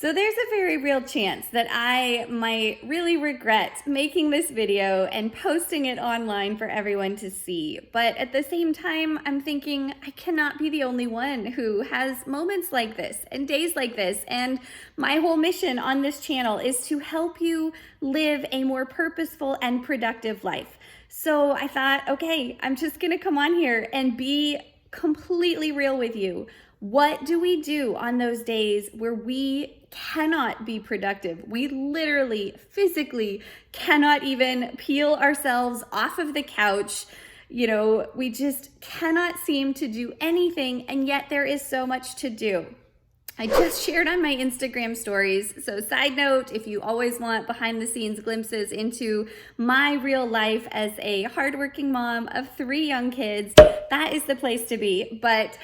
So there's a very real chance that I might really regret making this video and posting it online for everyone to see. But at the same time, I'm thinking I cannot be the only one who has moments like this and days like this. And my whole mission on this channel is to help you live a more purposeful and productive life. So I thought, okay, I'm just gonna come on here and be completely real with you. What do we do on those days where we cannot be productive? We literally, physically cannot even peel ourselves off of the couch. We just cannot seem to do anything, and yet there is so much to do. I just shared on my Instagram stories. So side note, if you always want behind the scenes glimpses into my real life as a hardworking mom of 3 young kids, that is the place to be. But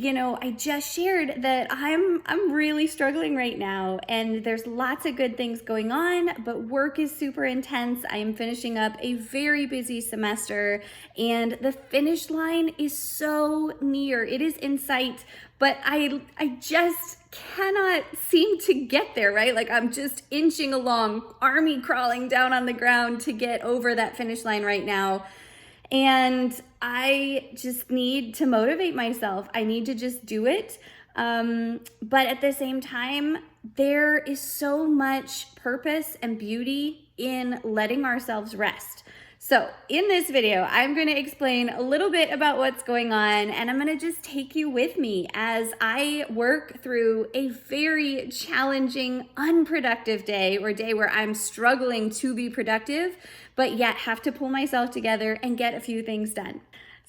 I just shared that I'm really struggling right now, and there's lots of good things going on, but work is super intense. I am finishing up a very busy semester, and the finish line is so near. It is in sight, but I just cannot seem to get there, right? Like I'm just inching along, army crawling down on the ground to get over that finish line right now. And I just need to motivate myself. I need to just do it. But at the same time, there is so much purpose and beauty in letting ourselves rest. So in this video, I'm going to explain a little bit about what's going on, and I'm going to just take you with me as I work through a very challenging, unproductive day, or day where I'm struggling to be productive, but yet have to pull myself together and get a few things done.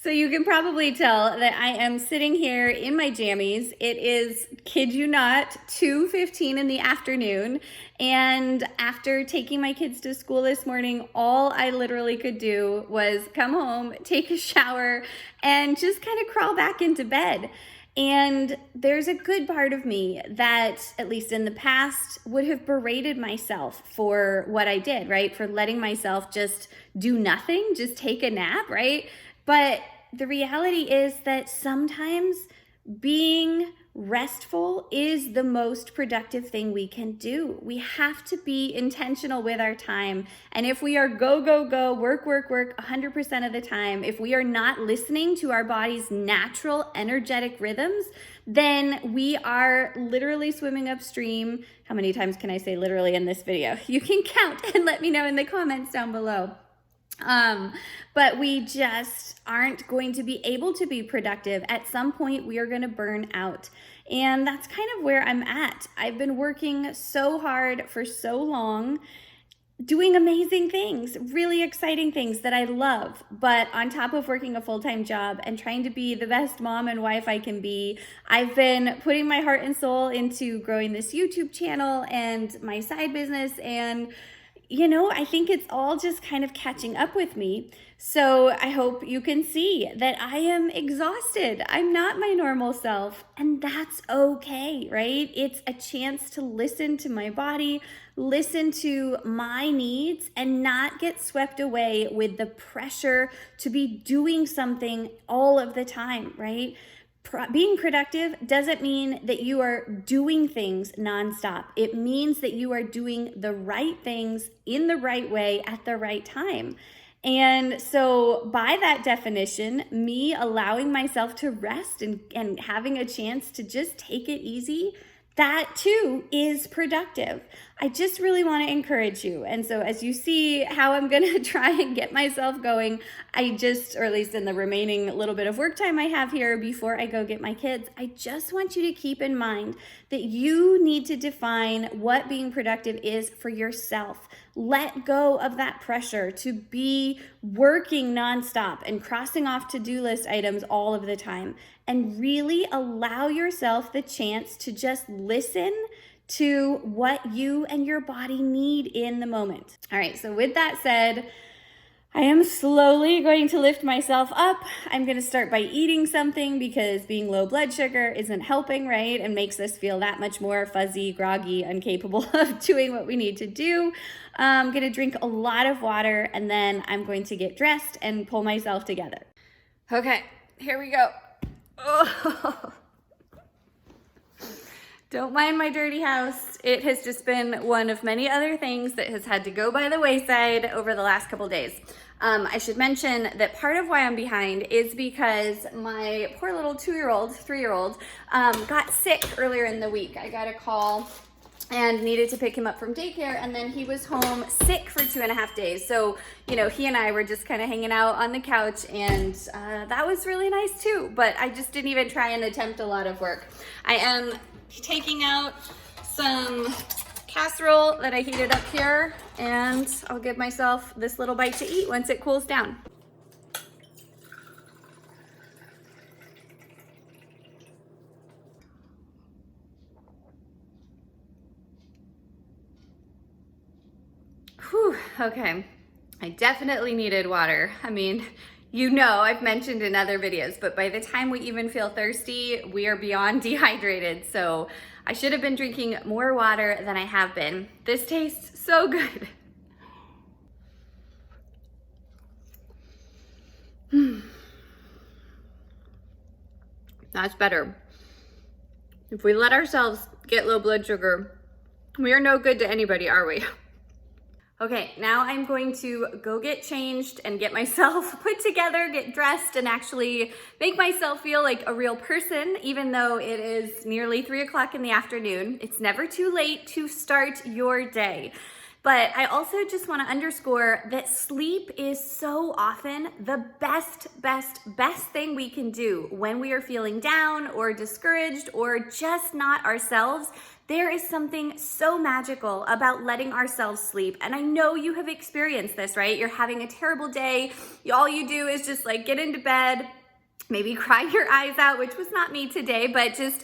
So you can probably tell that I am sitting here in my jammies. It is, kid you not, 2:15 in the afternoon. And after taking my kids to school this morning, all I literally could do was come home, take a shower, and just kind of crawl back into bed. And there's a good part of me that, at least in the past, would have berated myself for what I did, right? For letting myself just do nothing, just take a nap, right? But the reality is that sometimes being restful is the most productive thing we can do. We have to be intentional with our time. And if we are go, go, go, work, work, work 100% of the time, if we are not listening to our body's natural energetic rhythms, then we are literally swimming upstream. How many times can I say literally in this video? You can count and let me know in the comments down below. But we just aren't going to be able to be productive. At some point, we are going to burn out. And that's kind of where I'm at. I've been working so hard for so long, doing amazing things, really exciting things that I love. But on top of working a full-time job and trying to be the best mom and wife I can be, I've been putting my heart and soul into growing this YouTube channel and my side business, and I think it's all just kind of catching up with me. So I hope you can see that I am exhausted. I'm not my normal self, and that's okay, right? It's a chance to listen to my body, listen to my needs, and not get swept away with the pressure to be doing something all of the time, right? Being productive doesn't mean that you are doing things nonstop. It means that you are doing the right things in the right way at the right time. And so by that definition, me allowing myself to rest and having a chance to just take it easy, that too is productive. I just really want to encourage you. And so as you see how I'm going to try and get myself going, or at least in the remaining little bit of work time I have here before I go get my kids, I just want you to keep in mind that you need to define what being productive is for yourself. Let go of that pressure to be working nonstop and crossing off to-do list items all of the time, and really allow yourself the chance to just listen to what you and your body need in the moment. All right, so with that said, I am slowly going to lift myself up. I'm going to start by eating something because being low blood sugar isn't helping, right? And makes us feel that much more fuzzy, groggy, incapable of doing what we need to do. I'm going to drink a lot of water, and then I'm going to get dressed and pull myself together. Okay, here we go. Oh. Don't mind my dirty house. It has just been one of many other things that has had to go by the wayside over the last couple days. I should mention that part of why I'm behind is because my poor little 3-year-old, got sick earlier in the week. I got a call and needed to pick him up from daycare, and then he was home sick for 2.5 days. So, he and I were just kind of hanging out on the couch, and that was really nice too, but I just didn't even try and attempt a lot of work. I am taking out some casserole that I heated up here, and I'll give myself this little bite to eat once it cools down. Whew, okay. I definitely needed water. I mean, I've mentioned in other videos, but by the time we even feel thirsty, we are beyond dehydrated. So I should have been drinking more water than I have been. This tastes so good. That's better. If we let ourselves get low blood sugar, we are no good to anybody, are we? Okay, now I'm going to go get changed and get myself put together, get dressed, and actually make myself feel like a real person, even though it is nearly 3 o'clock in the afternoon. It's never too late to start your day. But I also just want to underscore that sleep is so often the best thing we can do when we are feeling down or discouraged or just not ourselves. There is something so magical about letting ourselves sleep. And I know you have experienced this, right? You're having a terrible day. All you do is just get into bed, maybe cry your eyes out, which was not me today, but just,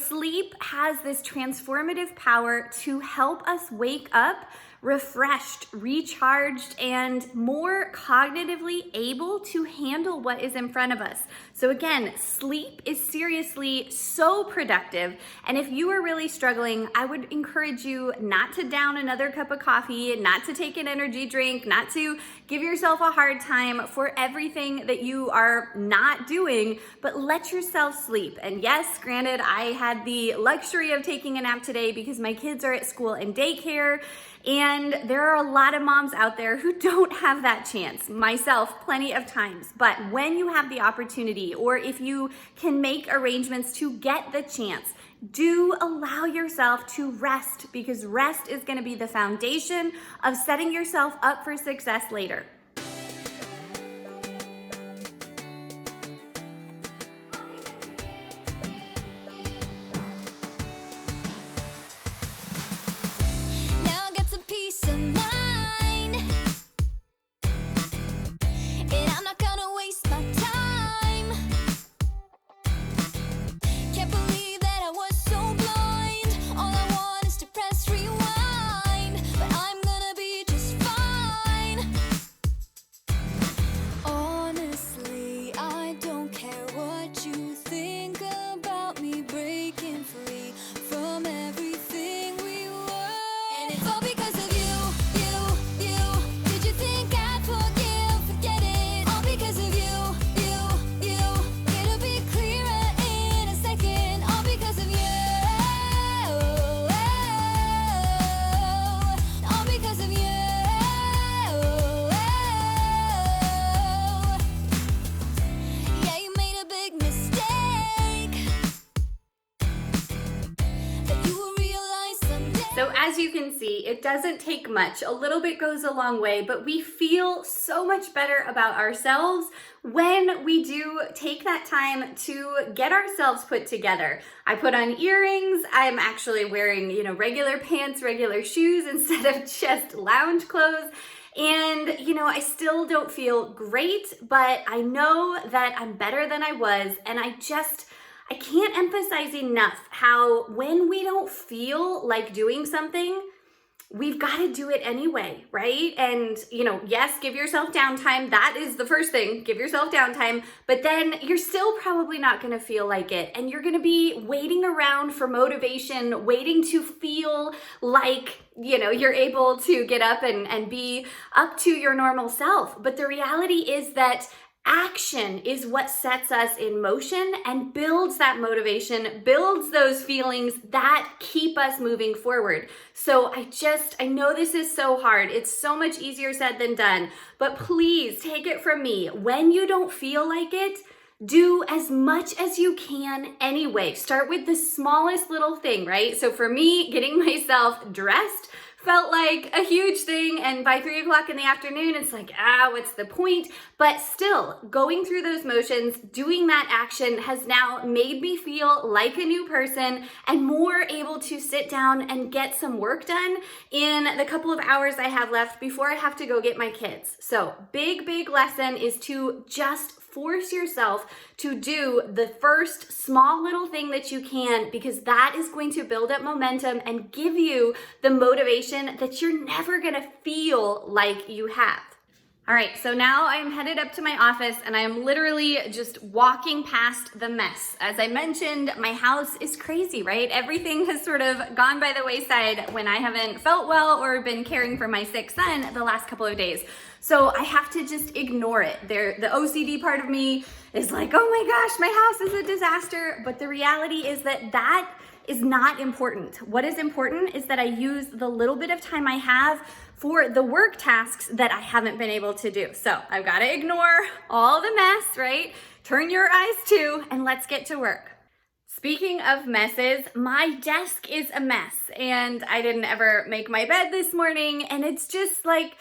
sleep has this transformative power to help us wake up refreshed, recharged, and more cognitively able to handle what is in front of us. So again, sleep is seriously so productive. And if you are really struggling, I would encourage you not to down another cup of coffee, not to take an energy drink, not to give yourself a hard time for everything that you are not doing, but let yourself sleep. And yes, granted, I had the luxury of taking a nap today because my kids are at school and daycare. And there are a lot of moms out there who don't have that chance, myself plenty of times. But when you have the opportunity, or if you can make arrangements to get the chance, do allow yourself to rest, because rest is going to be the foundation of setting yourself up for success later. So as you can see, it doesn't take much. A little bit goes a long way, but we feel so much better about ourselves when we do take that time to get ourselves put together. I put on earrings. I'm actually wearing, regular pants, regular shoes instead of just lounge clothes. And, I still don't feel great, but I know that I'm better than I was. And I can't emphasize enough how when we don't feel like doing something, we've got to do it anyway, right? And, yes, give yourself downtime. That is the first thing. Give yourself downtime. But then you're still probably not going to feel like it. And you're going to be waiting around for motivation, waiting to feel like, you're able to get up and be up to your normal self. But the reality is that Action is what sets us in motion and builds that motivation, builds those feelings that keep us moving forward. So I know this is so hard. It's so much easier said than done, but please take it from me. When you don't feel like it, do as much as you can anyway. Start with the smallest little thing, right? So for me, getting myself dressed felt like a huge thing, and by 3 o'clock in the afternoon, it's like, what's the point? But still, going through those motions, doing that action has now made me feel like a new person and more able to sit down and get some work done in the couple of hours I have left before I have to go get my kids. So big lesson is to just force yourself to do the first small little thing that you can, because that is going to build up momentum and give you the motivation that you're never gonna feel like you have. All right, so now I'm headed up to my office and I am literally just walking past the mess. As I mentioned, my house is crazy, right? Everything has sort of gone by the wayside when I haven't felt well or been caring for my sick son the last couple of days. So I have to just ignore it. The OCD part of me is like, oh my gosh, my house is a disaster. But the reality is that is not important. What is important is that I use the little bit of time I have for the work tasks that I haven't been able to do. So I've got to ignore all the mess, right? Turn your eyes to, and let's get to work. Speaking of messes, my desk is a mess, and I didn't ever make my bed this morning, and it's just like,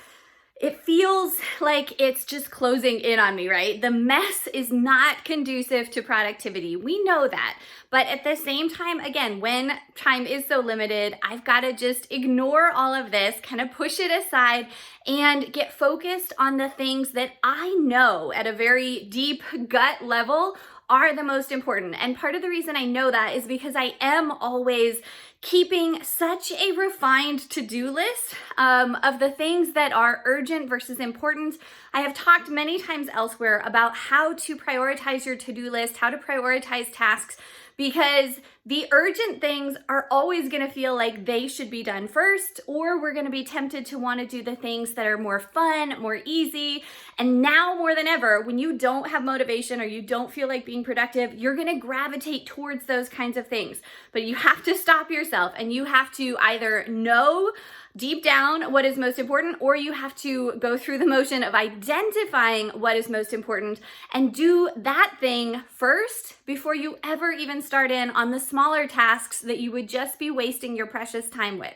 it feels like it's just closing in on me, right? The mess is not conducive to productivity. We know that. But at the same time, again, when time is so limited, I've got to just ignore all of this, kind of push it aside and get focused on the things that I know at a very deep gut level are the most important. And part of the reason I know that is because I am always keeping such a refined to-do list of the things that are urgent versus important. I have talked many times elsewhere about how to prioritize your to-do list, how to prioritize tasks, because the urgent things are always going to feel like they should be done first, or we're going to be tempted to want to do the things that are more fun, more easy. And now more than ever, when you don't have motivation or you don't feel like being productive, you're going to gravitate towards those kinds of things. But you have to stop yourself, and you have to either know deep down what is most important, or you have to go through the motion of identifying what is most important and do that thing first before you ever even start in on the smaller tasks that you would just be wasting your precious time with.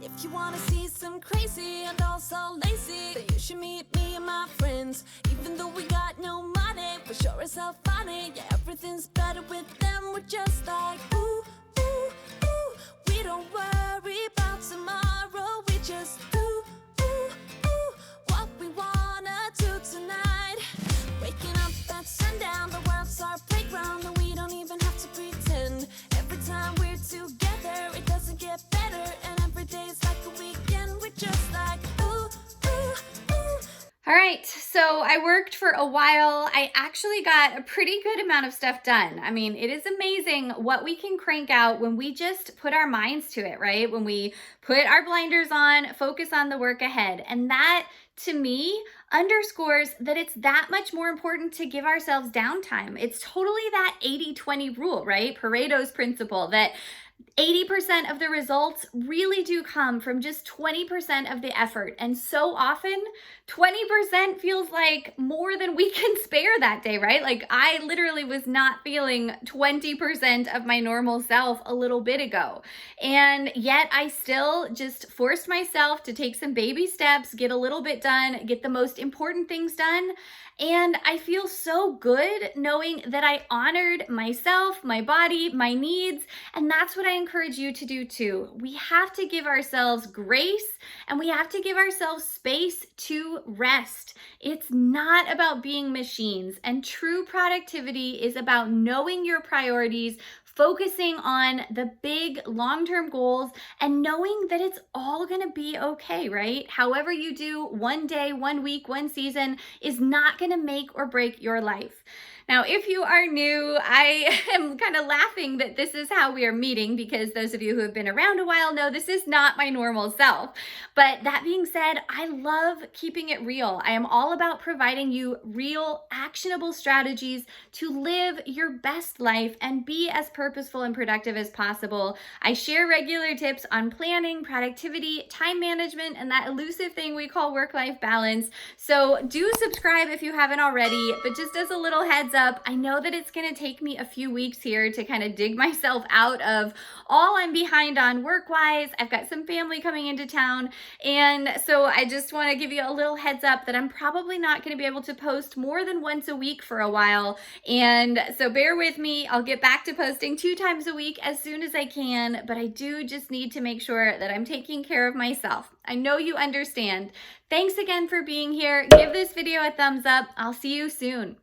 If you wanna see some crazy and also lazy, then you should meet me and my friends. Even though we got no money, for sure it's all funny. Yeah, everything's better with them. We're just like, ooh, ooh, ooh. We don't worry about tomorrow. We just ooh, ooh, ooh. What we wanna do tonight. Waking up at sundown, the world's our playground, and we don't even have to pretend. Every time we're together, it doesn't get better, and every day's like a weekend. We're just like ooh, ooh, ooh. All right, so I worked for a while. I actually got a pretty good amount of stuff done. I mean, it is amazing what we can crank out when we just put our minds to it, right? When we put our blinders on, focus on the work ahead. And that, to me, underscores that it's that much more important to give ourselves downtime. It's totally that 80-20 rule, right? Pareto's principle that 80% of the results really do come from just 20% of the effort. And so often, 20% feels like more than we can spare that day, right? Like I literally was not feeling 20% of my normal self a little bit ago. And yet I still just forced myself to take some baby steps, get a little bit done, get the most important things done. And I feel so good knowing that I honored myself, my body, my needs, and that's what I encourage you to do too. We have to give ourselves grace, and we have to give ourselves space to rest. It's not about being machines, and true productivity is about knowing your priorities, focusing on the big long-term goals, and knowing that it's all gonna be okay, right? However you do one day, 1 week, 1 season is not gonna make or break your life. Now, if you are new, I am kind of laughing that this is how we are meeting, because those of you who have been around a while know this is not my normal self. But that being said, I love keeping it real. I am all about providing you real, actionable strategies to live your best life and be as purposeful and productive as possible. I share regular tips on planning, productivity, time management, and that elusive thing we call work-life balance. So do subscribe if you haven't already, but just as a little heads up, I know that it's going to take me a few weeks here to kind of dig myself out of all I'm behind on work-wise. I've got some family coming into town, and so I just want to give you a little heads up that I'm probably not going to be able to post more than once a week for a while, and so bear with me. I'll get back to posting 2 times a week as soon as I can, but I do just need to make sure that I'm taking care of myself. I know you understand. Thanks again for being here. Give this video a thumbs up. I'll see you soon.